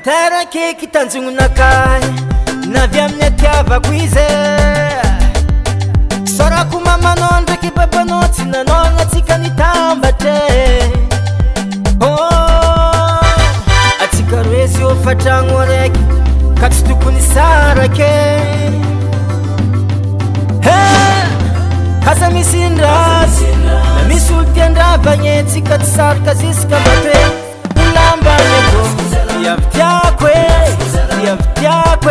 Tantaraky tanjononakay navy amin'ny atiavako izy sorako mamanao ndraiky babanao tsy nanao atsika nitambatra atsika roe zy ofatragno araiky ka tsy tokony sarake kasa misy indrasy na misy olo tiandravagny tsika tsy saraka ziska matre ulambanyako viavitiako viavitiako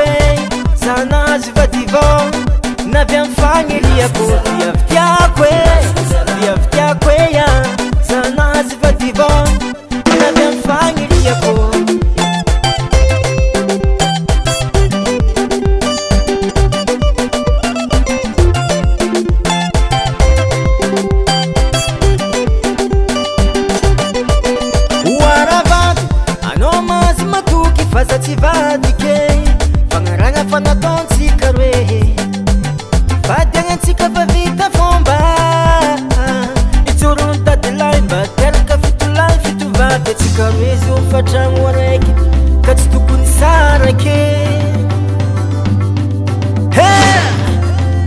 zanazy vadivao navy amy fagniriako viavitiako viavitiako ya zanazy vadivao navy amy fagniriako faza tsy vadike fagnaragna fanatontsika roe vadiagnatsika fa vita fomba itsorony tadilay mba teraka fitolay fitovavy atsika roe zy ofatragno araiky ka tsy tokony sarake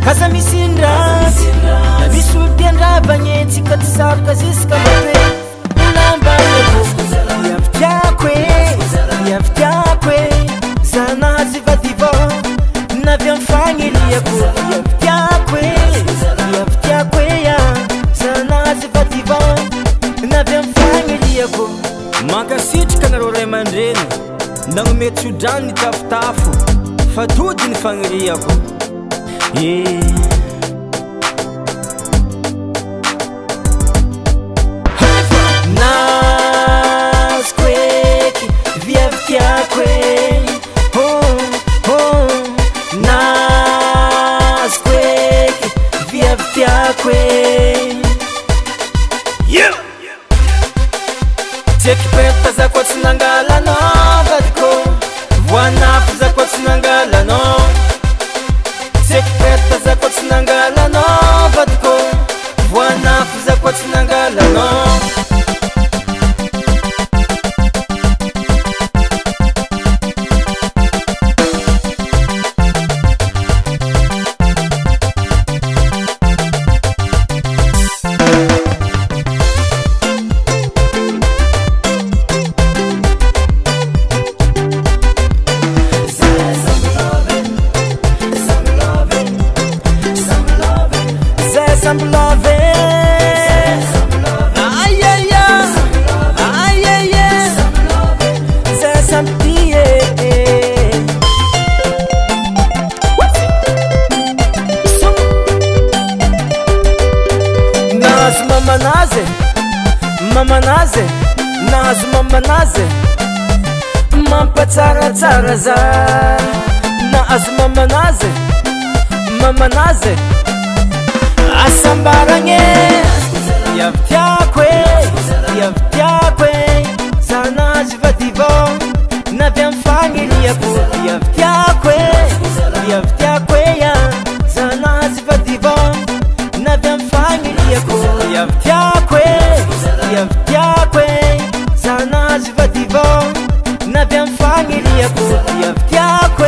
kasa misy indrasy na misy olo tiandravagny tsika tsy saraka ziska matre ulambanyako viavitiako viavitiako zanazy vadivao navy amy fagniriako viavitiako viavitiako ya zanazy vadivao navy amy fagniriako mankasitrika nareo ray aman-dreny nagnome tsodrano nitafotafo fa tody ny fagniriako Tekipeta za kwa tsinangala no vadiko voanafu za kwa tsinangala no tekipeta za kwa tsinangala no vadiko voanafu za kwa tsinangala no I'm loving, yeah, yeah, there's something, Nazu mama naze, nazu mama naze, mampa tsara za, nazu mama naze. Asambaranye viavitiako zanazy vadivao navy amy fagniriako viavitiako ya zanazy vadivao navy amy fagniriako viavitiako zanazy vadivao navy amy fagniriako viavitiako